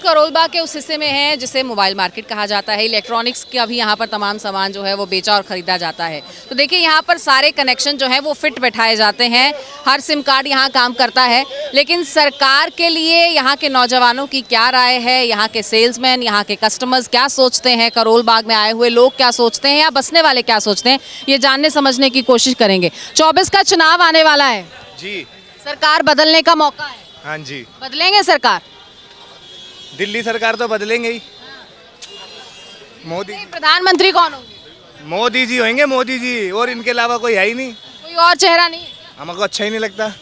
करोल बाग के उस हिस्से में है जिसे मोबाइल मार्केट कहा जाता है। इलेक्ट्रॉनिक्स का भी यहाँ पर तमाम सामान जो है वो बेचा और ख़रीदा जाता है। तो देखिए यहाँ पर सारे कनेक्शन जो है वो फिट बैठाए जाते हैं, हर सिम कार्ड यहाँ काम करता है। लेकिन सरकार के लिए यहाँ के नौजवानों की क्या राय है, यहाँ के सेल्समैन, यहाँ के कस्टमर्स क्या सोचते हैं, करोल बाग में आए हुए लोग क्या सोचते हैं या बसने वाले क्या सोचते हैं, ये जानने समझने की कोशिश करेंगे। 24 का चुनाव आने वाला है जी। सरकार बदलने का मौका है। हाँ जी, बदलेंगे सरकार? दिल्ली सरकार तो बदलेंगे ही। मोदी प्रधानमंत्री कौन होंगे? मोदी जी होंगे, मोदी जी, और इनके अलावा कोई है ही नहीं। कोई और चेहरा नहीं है? हमको अच्छा ही नहीं लगता,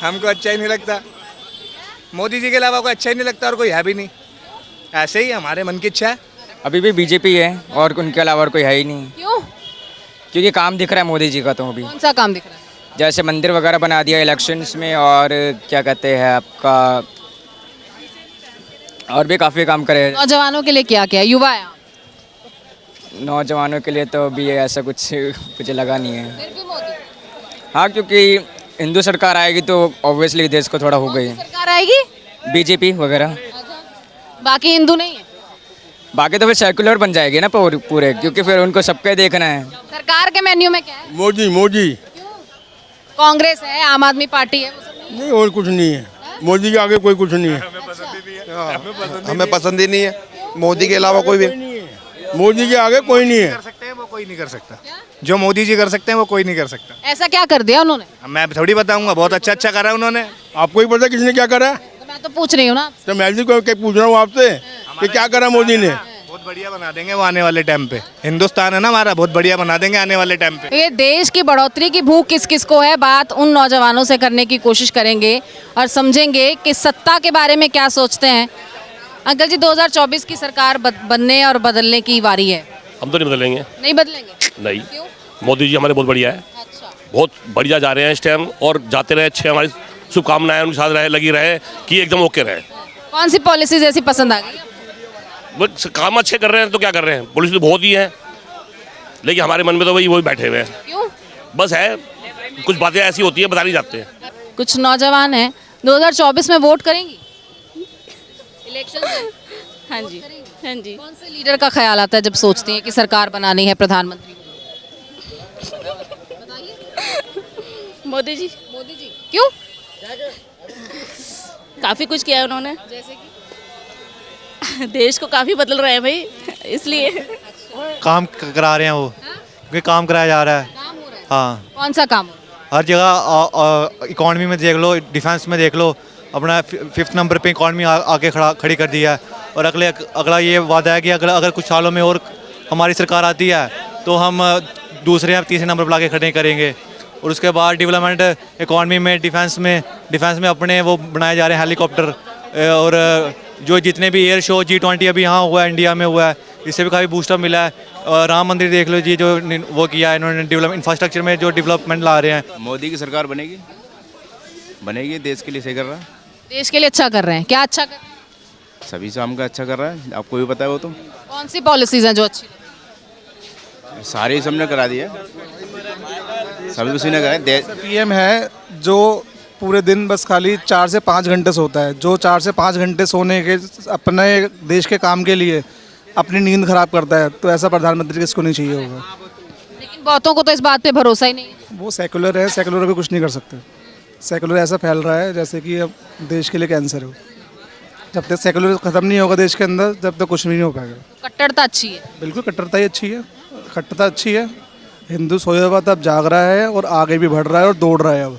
हमको अच्छा ही नहीं लगता। मोदी जी के अलावा कोई अच्छा ही नहीं लगता और कोई है भी नहीं। ऐसे ही हमारे मन की इच्छा है। अभी भी बीजेपी है और उनके अलावा और कोई है ही नहीं। क्यों? क्योंकि काम दिख रहा है मोदी जी का। तो अभी कौन सा काम दिख रहा है? जैसे मंदिर वगैरह बना दिया इलेक्शंस में, और क्या कहते हैं आपका, और भी काफ़ी काम करे। नौजवानों के लिए क्या क्या? युवा है आप। नौजवानों के लिए तो अभी ऐसा कुछ मुझे लगा नहीं है। फिर भी मोदी हाँ, क्योंकि हिंदू सरकार आएगी तो ऑब्वियसली देश को थोड़ा हो गई। सरकार आएगी? बीजेपी वगैरह। बाकी हिंदू नहीं है? बाकी तो फिर सेकुलर बन जाएगी ना पूरे, क्योंकि फिर उनको सबके देखना है। सरकार के मेन्यू में क्या है? मोदी मोदी। कांग्रेस है, आम आदमी पार्टी है, वो सब नहीं नहीं, और कुछ नहीं है। मोदी के आगे कोई कुछ नहीं है। हमें पसंद ही नहीं है। मोदी के अलावा कोई भी मोदी के आगे कोई नहीं है। कर सकते हैं वो कोई नहीं कर सकता। जो मोदी जी कर सकते हैं वो कोई नहीं कर सकता। है? ऐसा क्या कर दिया उन्होंने? मैं थोड़ी बताऊंगा, बहुत अच्छा अच्छा करा है उन्होंने। आपको ही पता किसने क्या करा है? तो मैं तो पूछ रही हूँ ना। तो मैं भी क्या पूछ रहा हूँ आपसे कि क्या करा मोदी ने। बहुत बढ़िया बना देंगे वो आने वाले टाइम पे। हिंदुस्तान है ना हमारा, बहुत बढ़िया बना देंगे आने वाले टाइम पे। ये देश की बढ़ोतरी की भूख किस किस को है, बात उन नौजवानों से करने की कोशिश करेंगे और समझेंगे कि सत्ता के बारे में क्या सोचते हैं। अंकल जी, 2024 की सरकार बनने और बदलने की बारी है। हम तो नहीं बदलेंगे। नहीं बदलेंगे? नहीं। क्यों? मोदी जी हमारे बहुत बढ़िया है। अच्छा। बहुत बढ़िया जा रहे हैं इस टाइम, और जाते रहे अच्छे। हमारी शुभकामनाएं उनके साथ रहे, लगी रहे कि एकदम ओके रहे। कौन सी पॉलिसीज ऐसी पसंद आ गई? वो काम अच्छे कर रहे हैं तो क्या कर रहे हैं, पुलिस तो बहुत ही है, लेकिन हमारे मन में तो वही बैठे हुए हैं। क्यों? बस है, कुछ बातें ऐसी होती है बता नहीं जाते हैं। कुछ नौजवान हैं, 2024 में वोट करेंगी? इलेक्शन में? हाँ जी, हाँ जी। कौन से लीडर का ख्याल आता है जब सोचती हैं कि सरकार बनानी है, प्रधानमंत्री? मोदी जी। मोदी जी। क्यों? काफ़ी कुछ किया है उन्होंने, जैसे कि देश को काफ़ी बदल रहे हैं भाई, इसलिए। काम करा रहे हैं वो, क्योंकि काम कराया जा रहा है। काम हो रहा है? हाँ, कौन सा काम हो रहा है? हर जगह इकॉनमी में देख लो, डिफेंस में देख लो, अपना 5th नंबर पे इकॉनमी आके खड़ी कर दिया है। और अगला ये वादा है कि अगर कुछ सालों में और हमारी सरकार आती है तो हम दूसरे या तीसरे नंबर पर लाके खड़े करेंगे। और उसके बाद डेवलपमेंट इकॉनमी में, डिफेंस में अपने वो बनाए जा रहे हैं हेलीकॉप्टर, और जो जितने भी एयर शो G20 अभी यहाँ हुआ है, इंडिया में हुआ है, इससे भी काफ़ी बूस्टअप मिला है। और राम मंदिर देख लो जी, जो वो किया है इन्होंने, डेवलप इंफ्रास्ट्रक्चर में जो डेवलपमेंट ला रहे हैं। मोदी की सरकार बनेगी, देश के लिए सही कर रहा है। देश के लिए अच्छा कर रहे हैं? क्या अच्छा कर रहे हैं? सभी काम का अच्छा कर रहा है, आपको भी पता है वो तो। कौन सी पॉलिसीज हैं जो अच्छी लगी? सारे सबने करा दिया, सभी उसी ने करा। पीएम है जो पूरे दिन बस खाली 4 से 5 घंटे सोता है, जो 4 से 5 घंटे सोने के अपने देश के काम के लिए अपनी नींद खराब करता है, तो ऐसा प्रधानमंत्री किसको नहीं चाहिए होगा। लेकिन बहुतों को तो इस बात पे भरोसा ही नहीं है। वो सेकुलर है, सेकुलर भी कुछ नहीं कर सकते। सेकुलर ऐसा फैल रहा है जैसे कि अब देश के लिए कैंसर हो। जब तक सेकुलर ख़त्म नहीं होगा देश के अंदर, जब तक कुछ भी नहीं हो पाएगा। कट्टरता अच्छी है? बिल्कुल, कट्टरता ही अच्छी है, कट्टरता अच्छी है। हिंदू सोया हुआ तब जाग रहा है और आगे भी बढ़ रहा है और दौड़ रहा है अब।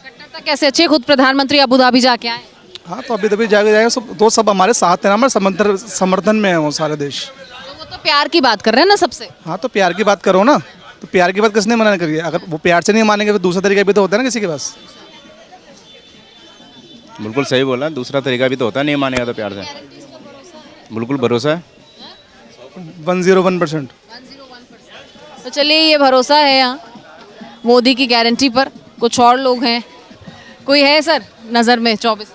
कट्टरता कैसे अच्छी है? खुद प्रधानमंत्री अबू धाबी जाके आए। हाँ, तो अभी तभी जाएगा सब हमारे साथ है ना, हमारे समर्थन में है वो सारे देश। तो वो तो प्यार की बात कर रहे हैं ना सबसे। हाँ, तो प्यार की बात करो ना, तो प्यार की बात किसने मना करी है? अगर वो प्यार से नहीं मानेंगे फिर दूसरा तरीका भी तो होता है ना किसी के पास। बिल्कुल सही बोला, दूसरा तरीका भी तो होता है, नहीं मानेगा तो प्यार से। बिल्कुल भरोसा है 101%। तो चलिए, ये भरोसा है यहाँ मोदी की गारंटी पर। कुछ और लोग हैं, कोई है सर नज़र में 24?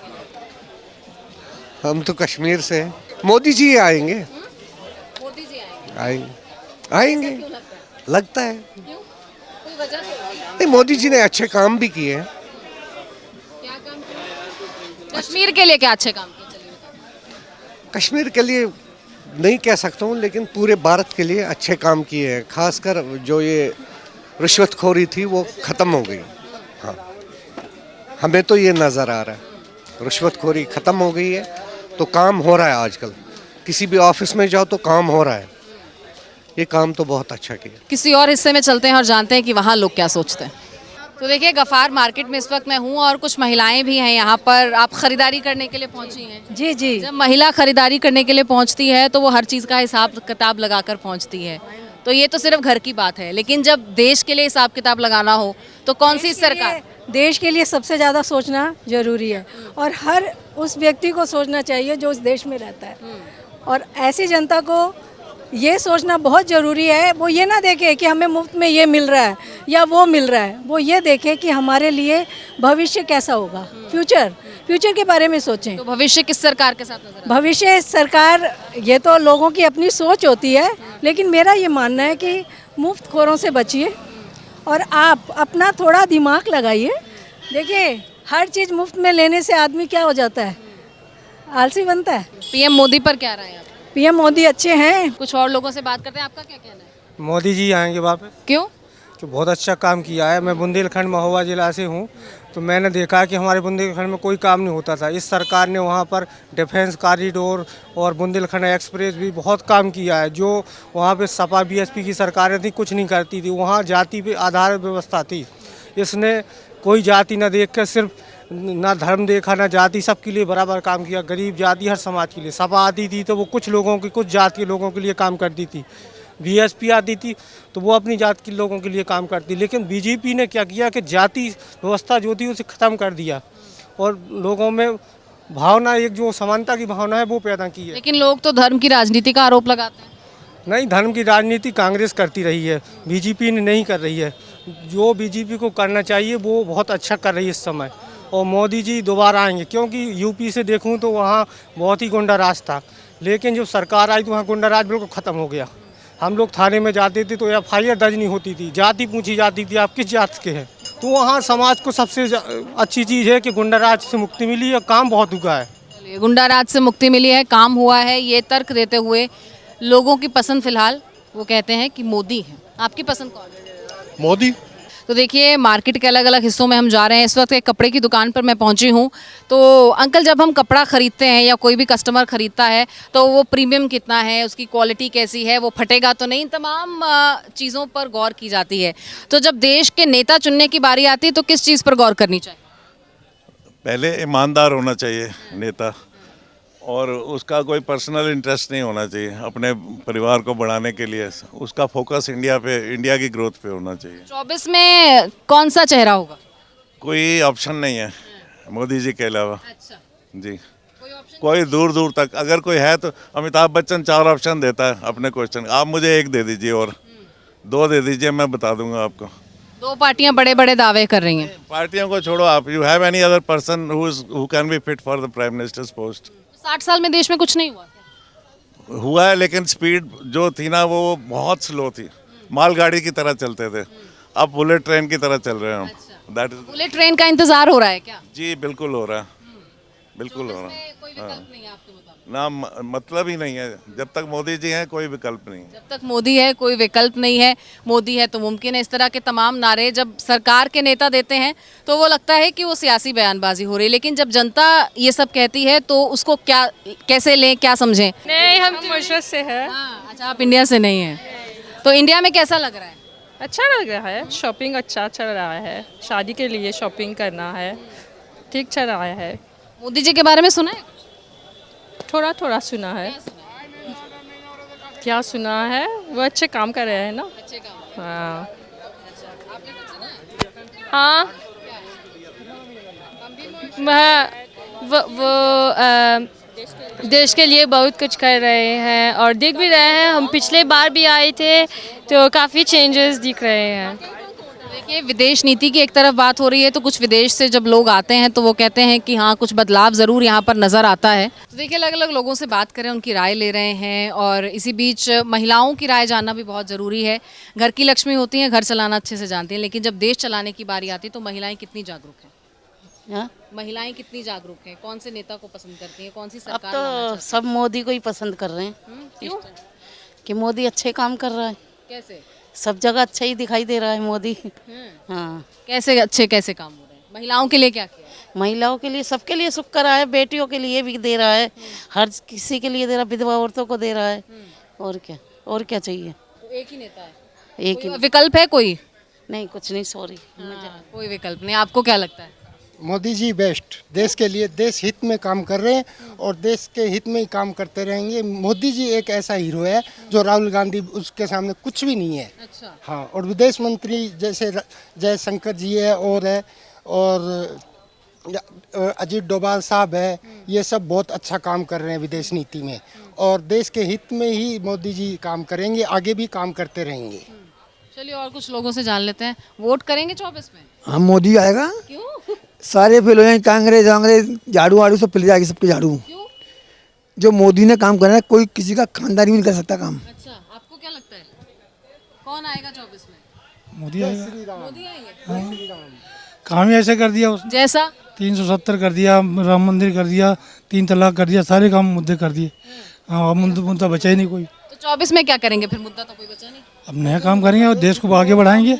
हम तो कश्मीर से हैं। मोदी जी आएंगे। मोदी जी आएंगे लगता है। क्यों? कोई वजह तो? नहीं, मोदी जी ने अच्छे काम भी किए हैं। क्या काम किया? कश्मीर के लिए क्या अच्छे काम किए? चलिए बताइए। कश्मीर के लिए नहीं कह सकता हूँ, लेकिन पूरे भारत के लिए अच्छे काम किए हैं। खासकर जो ये रिश्वतखोरी थी वो ख़त्म हो गई। हाँ, हमें तो ये नज़र आ रहा है रिश्वतखोरी ख़त्म हो गई है, तो काम हो रहा है। आजकल किसी भी ऑफिस में जाओ तो काम हो रहा है। ये काम तो बहुत अच्छा किया। किसी और हिस्से में चलते हैं और जानते हैं कि वहाँ लोग क्या सोचते हैं। तो देखिए गफ़ार मार्केट में इस वक्त मैं हूँ और कुछ महिलाएं भी हैं यहाँ पर। आप ख़रीदारी करने के लिए पहुँची हैं? जी जी। जब महिला ख़रीदारी करने के लिए पहुँचती है तो वो हर चीज़ का हिसाब किताब लगाकर पहुँचती है। तो ये तो सिर्फ घर की बात है, लेकिन जब देश के लिए हिसाब किताब लगाना हो तो कौन सी सरकार? देश के लिए सबसे ज़्यादा सोचना जरूरी है, और हर उस व्यक्ति को सोचना चाहिए जो उस देश में रहता है। और ऐसी जनता को ये सोचना बहुत ज़रूरी है, वो ये ना देखे कि हमें मुफ्त में ये मिल रहा है या वो मिल रहा है, वो ये देखे कि हमारे लिए भविष्य कैसा होगा, फ्यूचर के बारे में सोचें। तो भविष्य किस सरकार के साथ नजर? भविष्य सरकार, ये तो लोगों की अपनी सोच होती है, लेकिन मेरा ये मानना है कि मुफ्त खोरों से बचिए और आप अपना थोड़ा दिमाग लगाइए। देखिए हर चीज़ मुफ्त में लेने से आदमी क्या हो जाता है, आलसी बनता है। पीएम मोदी पर क्या राय है? पीएम मोदी अच्छे हैं। कुछ और लोगों से बात करते हैं, आपका क्या कहना है? मोदी जी आएंगे वापस, क्यों? जो बहुत अच्छा काम किया है। मैं बुंदेलखंड महोबा जिला से हूँ, तो मैंने देखा कि हमारे बुंदेलखंड में कोई काम नहीं होता था। इस सरकार ने वहाँ पर डिफेंस कॉरिडोर और बुंदेलखंड एक्सप्रेस भी बहुत काम किया है। जो वहाँ पे सपा बीएसपी की सरकारें थी कुछ नहीं करती थी, वहाँ जाति पे आधार व्यवस्था थी। इसने कोई जाति न देख कर, सिर्फ ना धर्म देखा ना जाति, सबके लिए बराबर काम किया। गरीब जाति हर समाज के लिए। सपा आती थी तो वो कुछ लोगों की, कुछ जाति के लोगों के लिए काम करती थी। बीएसपी आती थी तो वो अपनी जात के लोगों के लिए काम करती। लेकिन बीजेपी ने क्या किया कि जाति व्यवस्था जो थी उसे ख़त्म कर दिया और लोगों में भावना, एक जो समानता की भावना है वो पैदा की है। लेकिन लोग तो धर्म की राजनीति का आरोप लगाते हैं। नहीं, धर्म की राजनीति कांग्रेस करती रही है, बीजेपी ने नहीं कर रही है। जो बीजेपी को करना चाहिए वो बहुत अच्छा कर रही है इस समय। और मोदी जी दोबारा आएंगे, क्योंकि यूपी से देखूं तो वहाँ बहुत ही गुंडा राज था, लेकिन जब सरकार आई तो वहाँ गुंडा राज बिल्कुल ख़त्म हो गया। हम लोग थाने में जाते थे तो FIR दर्ज नहीं होती थी, जाति पूछी जाती थी आप किस जात के हैं। तो वहाँ समाज को सबसे अच्छी चीज़ है कि गुंडा राज से मुक्ति मिली है, काम बहुत हुआ है। गुंडा राज से मुक्ति मिली है, काम हुआ है, ये तर्क देते हुए लोगों की पसंद फिलहाल वो कहते हैं कि मोदी है। आपकी पसंद कौन है? मोदी। तो देखिए मार्केट के अलग अलग हिस्सों में हम जा रहे हैं। इस वक्त एक कपड़े की दुकान पर मैं पहुंची हूं। तो अंकल, जब हम कपड़ा ख़रीदते हैं या कोई भी कस्टमर ख़रीदता है तो वो प्रीमियम कितना है, उसकी क्वालिटी कैसी है, वो फटेगा तो नहीं, तमाम चीज़ों पर गौर की जाती है। तो जब देश के नेता चुनने की बारी आती है तो किस चीज़ पर गौर करनी चाहिए? पहले ईमानदार होना चाहिए नेता, और उसका कोई पर्सनल इंटरेस्ट नहीं होना चाहिए अपने परिवार को बढ़ाने के लिए। उसका फोकस इंडिया पे, इंडिया की ग्रोथ पे होना चाहिए। 24 में कौन सा चेहरा होगा? कोई ऑप्शन नहीं है मोदी जी के अलावा। अच्छा, जी, कोई दूर दूर तक अगर कोई है तो अमिताभ बच्चन 4 ऑप्शन देता है अपने क्वेश्चन। आप मुझे 1 दे दीजिए और 2 दे दीजिए, मैं बता दूंगा आपको। 2 पार्टियां बड़े बड़े दावे कर रही हैं। पार्टियों को छोड़ो आप, you have any other person who can be fit for the prime ministers post? 60 साल में देश में कुछ नहीं हुआ है, लेकिन स्पीड जो थी ना वो बहुत स्लो थी, मालगाड़ी की तरह चलते थे। अब बुलेट ट्रेन की तरह चल रहे हैं हम। दैट इज, बुलेट ट्रेन का इंतजार हो रहा है क्या? जी बिल्कुल हो रहा है, बिल्कुल हो रहा है। कोई विकल्प नहीं है आपके मुताबिक? ना मतलब ही नहीं है, जब तक मोदी जी हैं कोई विकल्प नहीं है। जब तक मोदी है कोई विकल्प नहीं है, मोदी है तो मुमकिन है। इस तरह के तमाम नारे जब सरकार के नेता देते हैं तो वो लगता है कि वो सियासी बयानबाजी हो रही है, लेकिन जब जनता ये सब कहती है तो उसको क्या, कैसे लें, क्या समझें? नहीं, हम मॉरिशस से है। अच्छा, आप इंडिया से नहीं हैं, तो इंडिया में कैसा लग रहा है? अच्छा लग रहा है, शॉपिंग अच्छा चल रहा है, शादी के लिए शॉपिंग करना है, ठीक चल रहा है। मोदी जी के बारे में सुना है? थोड़ा थोड़ा सुना है। क्या सुना है? वो अच्छे काम कर रहे हैं ना। अच्छे काम। हाँ आपने कुछ सुना है? हाँ, वो देश के लिए बहुत कुछ कर रहे हैं और दिख भी रहे हैं। हम पिछले बार भी आए थे तो काफ़ी चेंजेस दिख रहे हैं। देखिए विदेश नीति की एक तरफ बात हो रही है, तो कुछ विदेश से जब लोग आते हैं तो वो कहते हैं कि हाँ कुछ बदलाव ज़रूर यहाँ पर नज़र आता है। तो देखिए अलग अलग लोगों से बात करें, उनकी राय ले रहे हैं, और इसी बीच महिलाओं की राय जानना भी बहुत ज़रूरी है। घर की लक्ष्मी होती हैं, घर चलाना अच्छे से जानती हैं, लेकिन जब देश चलाने की बारी आती है तो महिलाएं कितनी जागरूक हैं? हाँ? महिलाएं कितनी जागरूक हैं, कौन से नेता को पसंद करती हैं, कौन सी अब सरकार तो लाना चाहती सब मोदी को ही पसंद कर रहे हैं हैं? क्यों? कि मोदी अच्छे काम कर रहा है, कैसे? सब जगह अच्छा ही दिखाई दे रहा है मोदी। हाँ, कैसे अच्छे कैसे काम हो रहे हैं? महिलाओं के लिए क्या किया है? महिलाओं के लिए सबके लिए सुख करा है, बेटियों के लिए भी दे रहा है, हर किसी के लिए दे रहा है, विधवा औरतों को दे रहा है। और क्या चाहिए? तो एक ही नेता है, एक ही कोई विकल्प है कोई? नहीं, कुछ नहीं, सॉरी। कोई विकल्प नहीं। आपको क्या लगता है? मोदी जी बेस्ट, देश के लिए, देश हित में काम कर रहे हैं और देश के हित में ही काम करते रहेंगे। मोदी जी एक ऐसा हीरो है जो राहुल गांधी उसके सामने कुछ भी नहीं है। अच्छा। हाँ, और विदेश मंत्री जैसे जयशंकर जी है और अजीत डोभाल साहब है, ये सब बहुत अच्छा काम कर रहे हैं विदेश नीति में और देश के हित में ही मोदी जी काम करेंगे, आगे भी काम करते रहेंगे। चलिए और कुछ लोगों से जान लेते हैं। वोट करेंगे 24 में? हम मोदी आएगा। क्यों? सारे फेल हो जाएंगे, कांग्रेस वांग्रेस झाड़ू वाड़ू सब पिल जाएगी, सबके झाड़ू। क्यों? जो मोदी ने काम करा है, कोई किसी का खानदानी भी नहीं कर सकता काम। अच्छा, आपको क्या लगता है कौन आएगा 24 में? मोदी आएगा। मोदी आएंगे। काम ही ऐसे कर दिया उसने, जैसा 370 कर दिया, राम मंदिर कर दिया, 3 तलाक कर दिया, सारे काम मुद्दे कर दिए। हाँ, अब मुद्दा बचा ही नहीं कोई। तो 24 में क्या करेंगे फिर? मुद्दा तो कोई बचा नहीं। अब नया काम करेंगे और देश को आगे बढ़ाएंगे।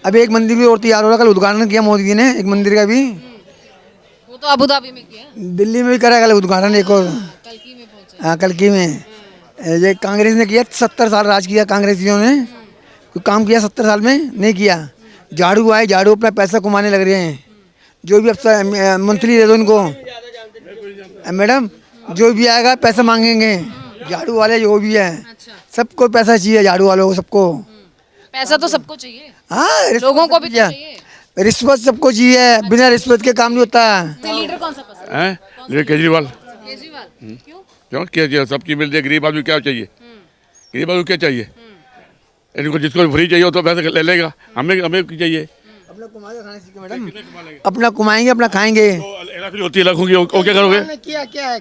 अब एक मंदिर भी और तैयार हो रहा, कल उद्घाटन किया मोदी जी ने एक मंदिर का भी। वो तो अबू धाबी में किया, दिल्ली में भी करा कल उद्घाटन एक और। कल्की में पहुंचे। हाँ, कल्की में। ये कांग्रेस ने किया, 70 साल राज किया कांग्रेसियों ने, कोई काम किया 70 साल में नहीं किया। झाड़ू आए, झाड़ू अपना पैसा कमाने लग रहे हैं। जो भी अब मंत्री दे दो इनको, मैडम जो भी आएगा पैसा मांगेंगे। झाड़ू वाले जो भी है, सबको पैसा चाहिए, झाड़ू वालों को सबको। पैसा तो सबको चाहिए। हाँ, लोगों को भी तो चाहिए। रिश्वत सबको चाहिए, बिना रिश्वत के काम नहीं होता। लीडर कौन सा पसंद हैं? ये केजरीवाल। केजरीवाल क्यों? क्यों? क्या चाहिए? सबकी मिलती है, गरीब आदमी क्या चाहिए? गरीब आदमी क्या चाहिए? इनको जिसको फ्री चाहिए वो तो पैसे ले लेगा, हमें हमें चाहिए। अपना कमाएंगे, अपना खाएंगे। होती है लाखों की, वो क्या करोगे? किया क्या है?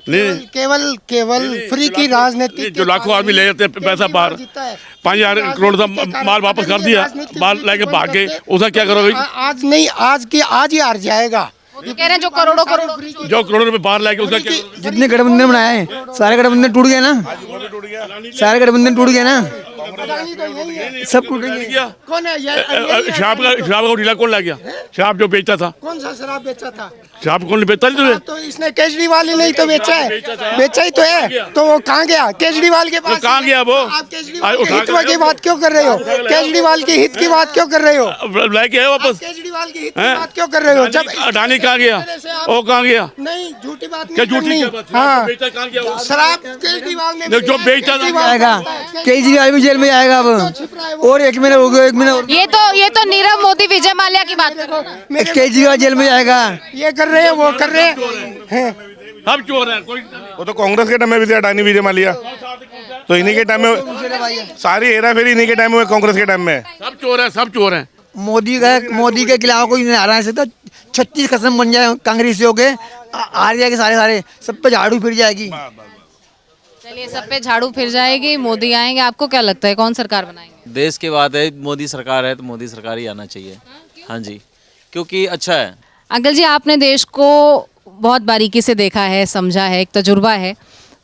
केवल फ्री की राजनीति। जो लाखों आदमी ले जाते हैं पैसा बाहर, 5,000 करोड़ का माल वापस कर दिया, माल लेके भाग गए, उसका क्या करोगे? आज नहीं, आज ही हार जाएगा। वो तो कह रहे हैं जो करोड़ों जो करोड़ों रुपए बाहर लाके उसका क्या? जितने गठबंधन बनाए सारे गठबंधन टूट गए ना, सारे गठबंधन टूट गए ना, सब टूट गए। कौन है शराब का ढीला कौन ला गया? शराब जो बेचता था, कौन सा शराब बेचा था? शराब कौन बेचता नहीं? तो इसने केजरीवाल ही नहीं तो बेचा है, बेचा ही तो है। तो वो कहाँ गया? केजरीवाल के पास कहाँ गया वो? आप केजरीवाल के हित की बात क्यों कर रहे हो? केजरीवाल के हित की बात क्यों कर रहे हो? लेके आए वापस। केजरीवाल के हित की बात क्यों कर रहे हो? जब अडानी कहाँ गया? वो कहाँ गया? नहीं, झूठी बात क्या झूठी? नहीं। हाँ, शराब केजरीवाल ने जो बेचता आएगा, केजरीवाल भी जेल में जाएगा अब। और 1 महीना हो गया, 1 महीना। ये तो नीरव मोदी, विजय माल्या की बात कर रहे हैं। केजरीवाल जेल में जाएगा। ये कर रहे हैं, वो कर रहे हैं। सब चोर है। कोई वो तो कांग्रेस के टाइम में भी थे, अडानी विजय माल्या, तो इन्हीं के टाइम में सारी हेरा फेरी इन्हीं के टाइम में, कांग्रेस के टाइम में। सब चोर है, सब चोर है। मोदी के खिलाफ कोई नहीं हरा सकता। 36 कसम बन जाए कांग्रेसियों के, हार जाएंगे सारे, सब पे झाड़ू फिर जाएगी। चलिए, सब पे झाड़ू फिर जाएगी, मोदी आएंगे। आपको क्या लगता है कौन सरकार बनाएंगे? देश की बात है, मोदी सरकार है तो मोदी सरकार ही आना चाहिए। हाँ जी, क्योंकि अच्छा है। अंकल जी, आपने देश को बहुत बारीकी से देखा है, समझा है, एक तजुर्बा है,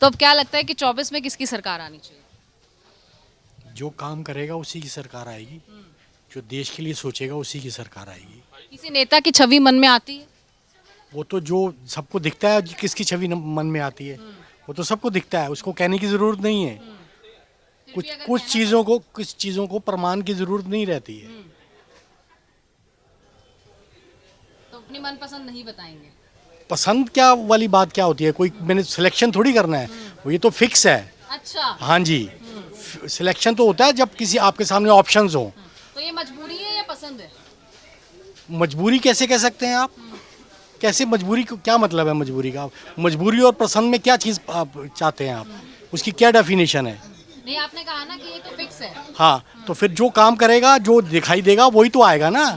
तो अब क्या लगता है कि 24 में किसकी सरकार आनी चाहिए? जो काम करेगा उसी की सरकार आएगी, जो देश के लिए सोचेगा उसी की सरकार आएगी। किसी नेता की छवि मन में आती है? वो तो जो सबको दिखता है, किसकी छवि मन में आती है, वो तो सबको दिखता है, उसको कहने की ज़रूरत नहीं है। कुछ चीज़ों को प्रमाण की ज़रूरत नहीं रहती है। तो अपनी मनपसंद नहीं बताएंगे? पसंद क्या वाली बात क्या होती है? कोई मैंने सिलेक्शन थोड़ी करना है, वो ये तो फिक्स है। अच्छा। हाँ जी, सिलेक्शन तो होता है जब किसी आपके सामने ऑप्शंस हो। तो ये मजबूरी है या पसंद है? मजबूरी कैसे कह सकते हैं आप? कैसे मजबूरी को क्या मतलब है मजबूरी का? मजबूरी और पसंद में क्या चीज़ आप चाहते हैं आप? उसकी क्या डेफिनेशन है? नहीं, आपने कहा ना कि ये तो फिक्स है। हाँ, तो फिर जो काम करेगा, जो दिखाई देगा वही तो आएगा ना।